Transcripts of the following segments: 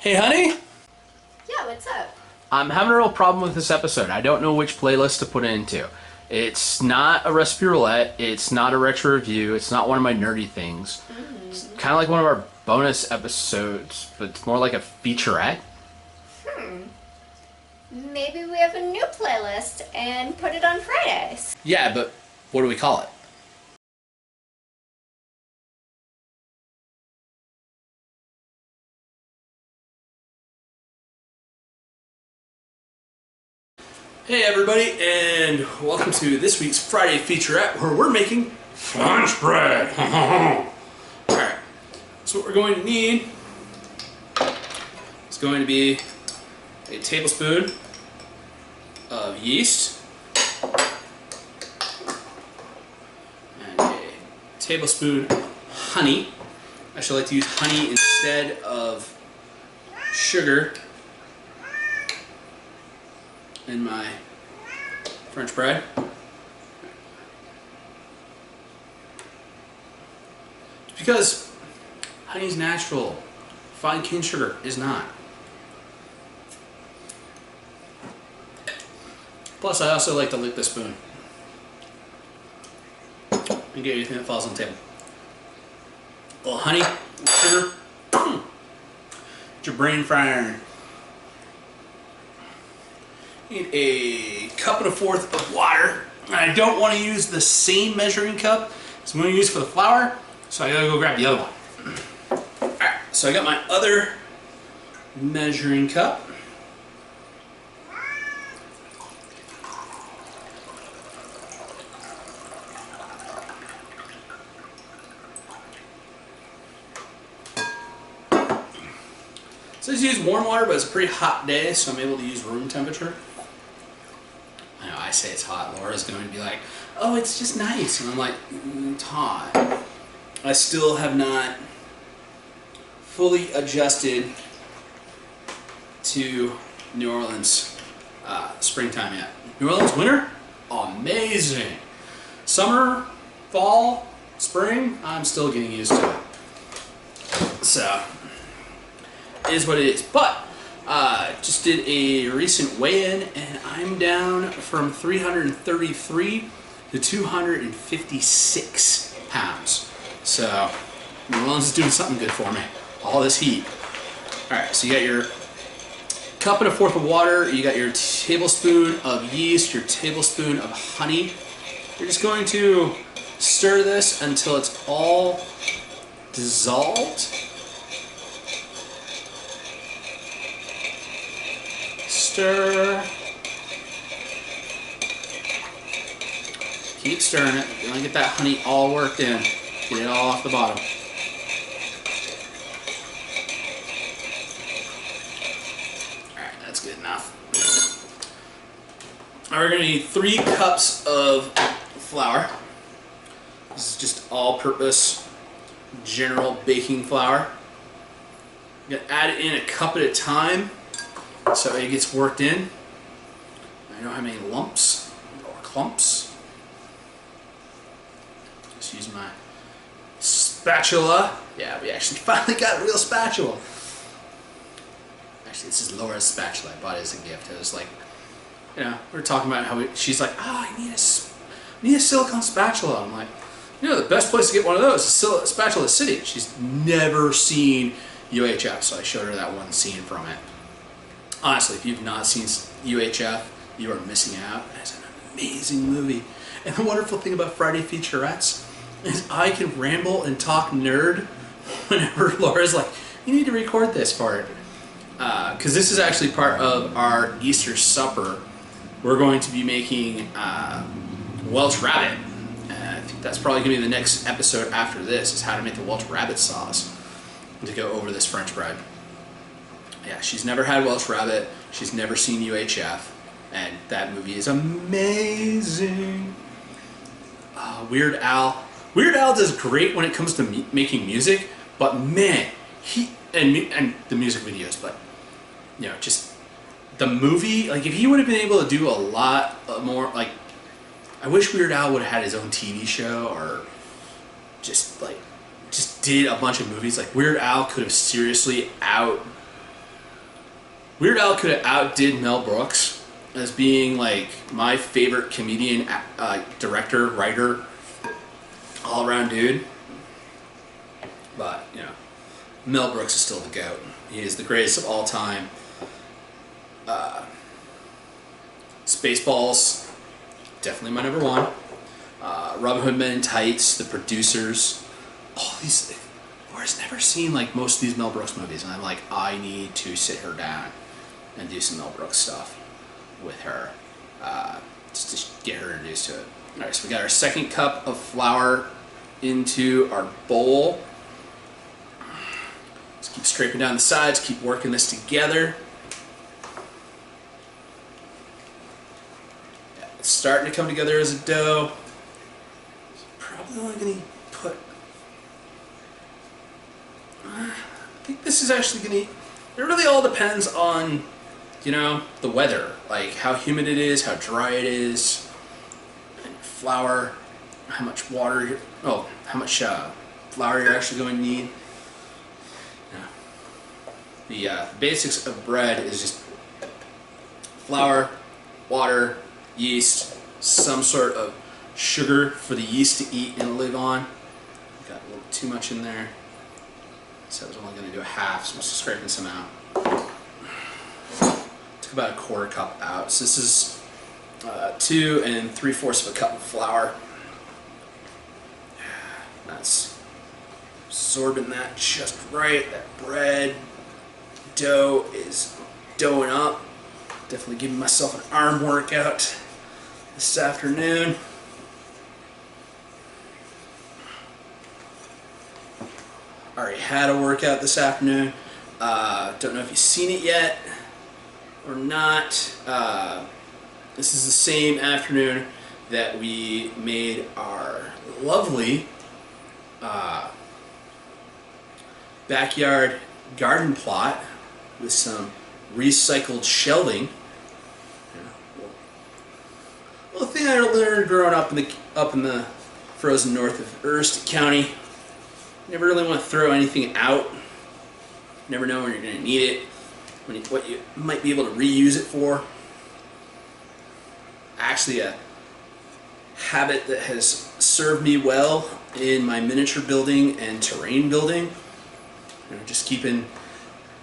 Hey, honey? Yeah, what's up? I'm having a real problem with this episode. I don't know which playlist to put it into. It's not a recipe roulette. It's not a retro review. It's not one of my nerdy things. It's kind of like one of our bonus episodes, but it's more like a featurette. Maybe we have a new playlist and put it on Fridays. Yeah, but what do we call it? Hey everybody, and welcome to this week's Friday featurette where we're making French bread. Alright, so what we're going to need is going to be a tablespoon of yeast and a tablespoon of honey. I should like to use honey instead of sugar in my French bread. It's because honey is natural, fine cane sugar is not. Plus, I also like to lick the spoon and get anything that falls on the table. A little honey, a little sugar. Get your brain firing. Need a cup and a fourth of water. I don't want to use the same measuring cup as I'm going to use for the flour, so I gotta go grab the other one. Alright, so I got my other measuring cup. It says use warm water, but it's a pretty hot day, so I'm able to use room temperature. I know I say it's hot. Laura's going to be like, oh, it's just nice. And I'm like, it's hot. I still have not fully adjusted to New Orleans springtime yet. New Orleans winter? Amazing. Summer, fall, spring, I'm still getting used to it. So, it is what it is. But, just did a recent weigh-in, and I'm down from 333 to 256 pounds. So, New Orleans is doing something good for me. All this heat. Alright, so you got your cup and a fourth of water, you got your tablespoon of yeast, your tablespoon of honey. You're just going to stir this until it's all dissolved. Stir. Keep stirring it. You want to get that honey all worked in. Get it all off the bottom. Alright, that's good enough. Now we're going to need 3 cups of flour. This is just all-purpose general baking flour. You're going to add it in a cup at a time, so it gets worked in. I don't have any lumps or clumps. Just use my spatula. Yeah, we actually finally got a real spatula. Actually, this is Laura's spatula. I bought it as a gift. It was like, you know, we were talking about how she's like, oh, I need a silicone spatula. I'm like, you know, the best place to get one of those is Spatula City. She's never seen UHF, so I showed her that one scene from it. Honestly, if you've not seen UHF, you are missing out. It's an amazing movie. And the wonderful thing about Friday featurettes is I can ramble and talk nerd whenever Laura's like, you need to record this part. Because this is actually part of our Easter supper. We're going to be making Welsh Rabbit. I think that's probably going to be the next episode after this, is how to make the Welsh Rabbit sauce to go over this French bread. Yeah, she's never had Welsh Rabbit, she's never seen UHF, and that movie is amazing. Weird Al. Weird Al does great when it comes to making music, but man, and the music videos, but, you know, just the movie, like, if he would have been able to do a lot more, like, I wish Weird Al would have had his own TV show, or just did a bunch of movies. Like, Weird Al could have seriously Weird Al could have outdid Mel Brooks as being like my favorite comedian, director, writer, all around dude. But, you know, Mel Brooks is still the GOAT. He is the greatest of all time. Spaceballs, definitely my number one. Robin Hood Men in Tights, The Producers, all these. Laura's never seen like most of these Mel Brooks movies, and I'm like, I need to sit her down and do some Mel Brooks stuff with her, just to get her introduced to it. All right, so we got our second cup of flour into our bowl. Just keep scraping down the sides, keep working this together. Yeah, it's starting to come together as a dough. Probably only going to put... I think this is actually going to... It really all depends on, you know, the weather. Like how humid it is, how dry it is, and flour, how much water, how much flour you're actually going to need. The basics of bread is just flour, water, yeast, some sort of sugar for the yeast to eat and live on. Got a little too much in there. So I was only going to do a half, so I'm just scraping some out. Took about a quarter cup out. So this is 2 3/4 of a cup of flour. That's absorbing that just right. That bread dough is doughing up. Definitely giving myself an arm workout this afternoon. Already had a workout this afternoon. Don't know if you've seen it yet or not. This is the same afternoon that we made our lovely backyard garden plot with some recycled shelving. Well, the thing I learned growing up in the frozen north of Hearst County. Never really want to throw anything out. Never know when you're going to need it, what you might be able to reuse it for. Actually, a habit that has served me well in my miniature building and terrain building. You know, just keeping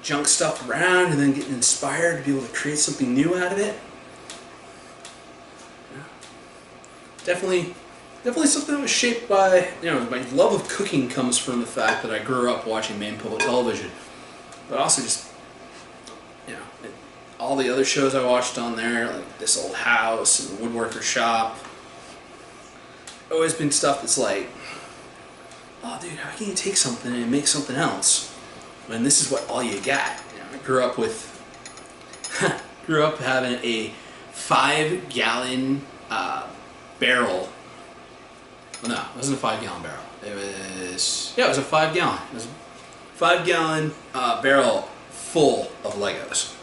junk stuff around and then getting inspired to be able to create something new out of it. Yeah. Definitely something that was shaped by, you know, my love of cooking comes from the fact that I grew up watching Maine Public Television, but also just, you know, all the other shows I watched on there, like This Old House and The Woodworker Shop. Always been stuff that's like, oh dude, how can you take something and make something else when this is what all you got? You know, I grew up having a 5-gallon barrel. Well, no, it wasn't a 5-gallon barrel. It was a 5-gallon. It was a 5-gallon barrel full of Legos.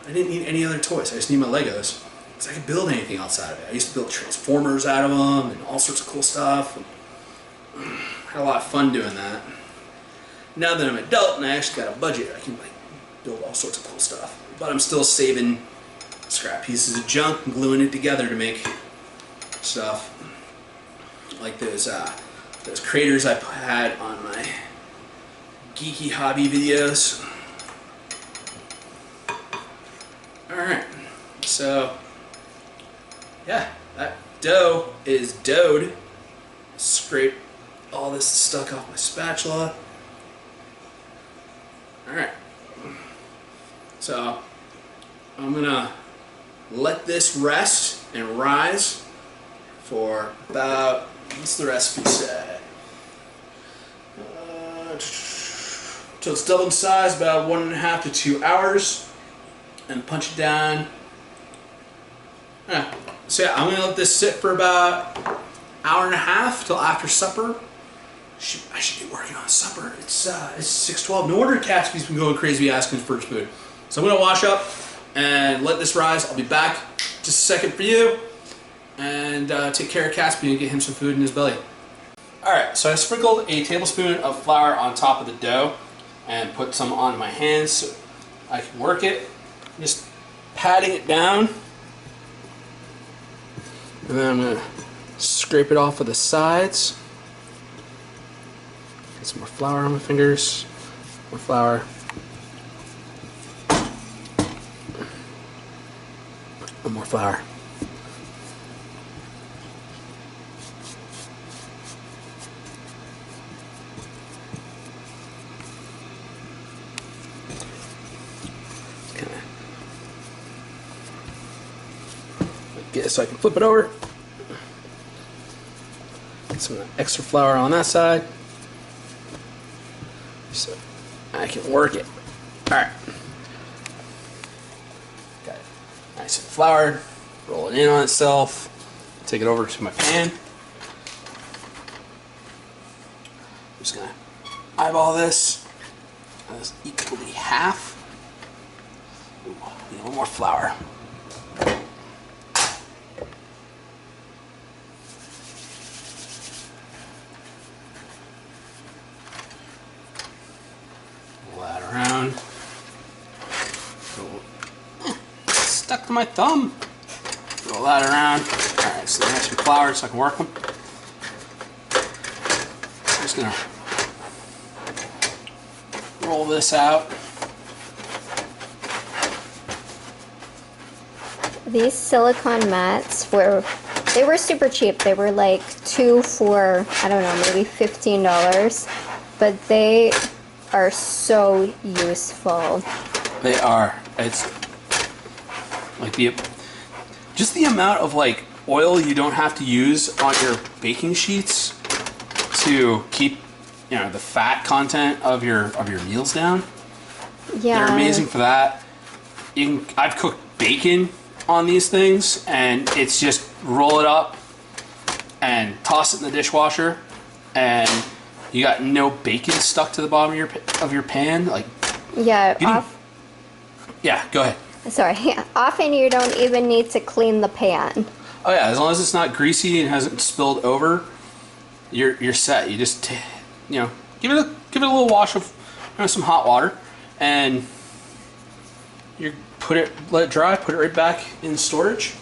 I didn't need any other toys. I just need my Legos because I could build anything else out of it. I used to build Transformers out of them and all sorts of cool stuff. And had a lot of fun doing that. Now that I'm an adult and I actually got a budget, I can like build all sorts of cool stuff. But I'm still saving scrap pieces of junk and gluing it together to make stuff. Like those craters I had on my geeky hobby videos. Alright, so yeah, that dough is doughed. Scrape all this stuck off my spatula. Alright, so I'm gonna let this rest and rise for about, what's the recipe say? Till it's double in size, about 1.5 to 2 hours, and punch it down. Yeah. So yeah, I'm gonna let this sit for about 1.5 hours till after supper. I should be working on supper. It's 6:12. No wonder Catsby's been going crazy asking for food. So I'm gonna wash up and let this rise. I'll be back just a second for you. And take care of Catsby and get him some food in his belly. Alright, so I sprinkled a tablespoon of flour on top of the dough and put some on my hands so I can work it. Just patting it down. And then I'm going to scrape it off of the sides. Get some more flour on my fingers. More flour. And more flour. So I can flip it over. Get some extra flour on that side. So I can work it. Alright. Got it nice and floured. Roll it in on itself. Take it over to my pan. I'm just gonna eyeball this. That's equally half. Ooh, need a little more flour. Around. Stuck to my thumb. Roll that around. Alright, so there's some flour so I can work them. I'm just gonna roll this out. These silicone mats were super cheap. They were like 2 for, I don't know, maybe $15. But they are so useful. They are. It's like just the amount of like oil you don't have to use on your baking sheets to keep, you know, the fat content of your meals down. Yeah, they're amazing for that. I've cooked bacon on these things, and it's just roll it up and toss it in the dishwasher, and you got no bacon stuck to the bottom of your pan. Like, yeah, yeah, go ahead. Sorry. Often you don't even need to clean the pan. Oh yeah, as long as it's not greasy and hasn't spilled over, you're set. You just give it a little wash of some hot water, and let it dry. Put it right back in storage,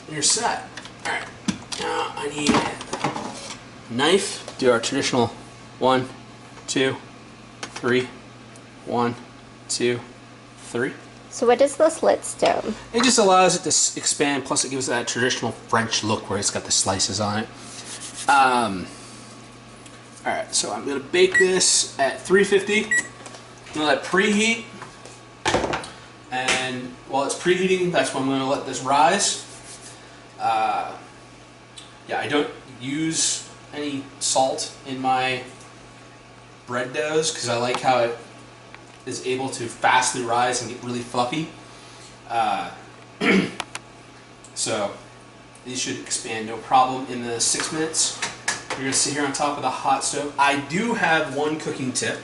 and you're set. All right. Now I need a knife. Do our traditional 1, 2, 3. 1, 2, 3. So what does the slits do? It just allows it to expand, plus it gives that traditional French look where it's got the slices on it. Alright, so I'm going to bake this at 350. I'm going to let it preheat. And while it's preheating, that's when I'm going to let this rise. Yeah, I don't use any salt in my bread doughs because I like how it is able to fastly rise and get really fluffy. So these should expand no problem in the 6 minutes. You're going to sit here on top of the hot stove. I do have one cooking tip.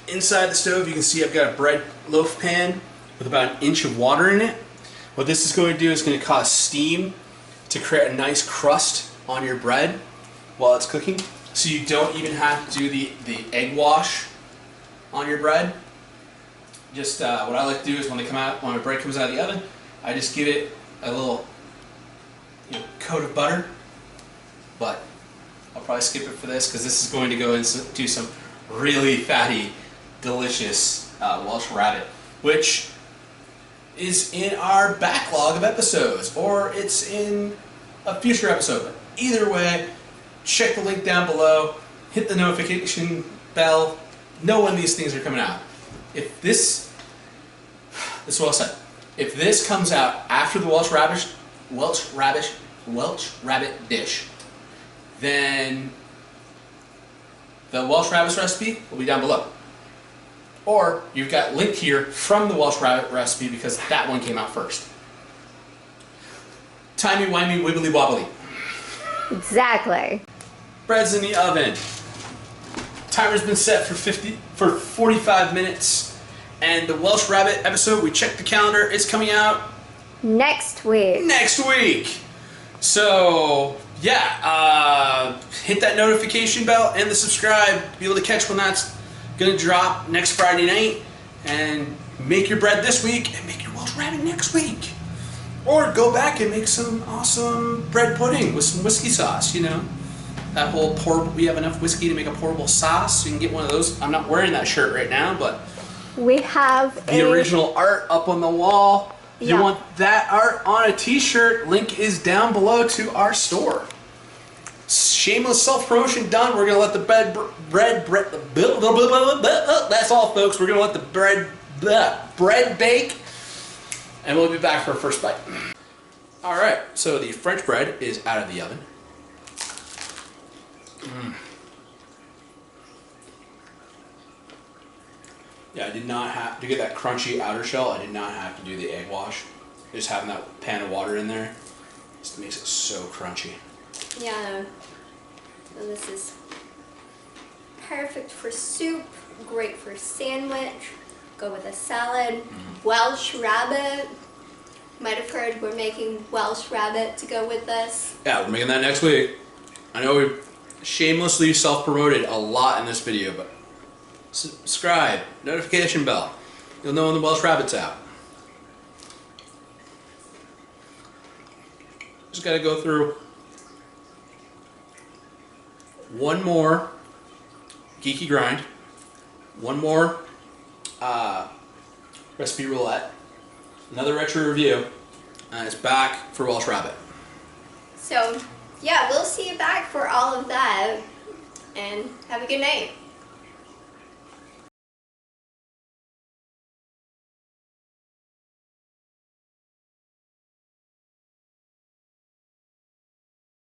Inside the stove you can see I've got a bread loaf pan with about 1 inch of water in it. What this is going to do is going to cause steam to create a nice crust on your bread while it's cooking. So you don't even have to do the egg wash on your bread. Just what I like to do is when my bread comes out of the oven, I just give it a little coat of butter. But I'll probably skip it for this because this is going to go into some really fatty, delicious Welsh Rabbit, which is in our backlog of episodes, or it's in a future episode. But either way, check the link down below, hit the notification bell, know when these things are coming out. If this is what I said. If this comes out after the Welsh Rabbit dish, then the Welsh Rabbit recipe will be down below. Or you've got linked here from the Welsh Rabbit recipe because that one came out first. Timey-wimey, wibbly-wobbly. Exactly. Bread's in the oven. Timer's been set for 45 minutes. And the Welsh Rabbit episode, we checked the calendar, it's coming out next week. Next week. So, yeah, hit that notification bell and the subscribe to be able to catch when that's going to drop next Friday night. and make your bread this week and make your Welsh Rabbit next week. Or go back and make some awesome bread pudding with some whiskey sauce, you know. That whole we have enough whiskey to make a portable sauce. You can get one of those. I'm not wearing that shirt right now, but we have the original art up on the wall. Yeah. You want that art on a t-shirt, link is down below to our store. Shameless self-promotion done. We're gonna let the bread that's all, folks. We're gonna let the bread bake, and we'll be back for our first bite. All right, so the French bread is out of the oven. Yeah, I did not have to get that crunchy outer shell. I did not have to do the egg wash. Just having that pan of water in there just makes it so crunchy. Yeah, so this is perfect for soup, great for sandwich, go with a salad. Welsh Rabbit, might have heard we're making Welsh Rabbit to go with this. Yeah, we're making that next week. I know we shamelessly self-promoted a lot in this video, but subscribe, notification bell. You'll know when the Welsh Rabbit's out. Just gotta go through one more geeky grind, one more recipe roulette, another retro review, and it's back for Welsh Rabbit. So, yeah, we'll see you back for all of that, and have a good night.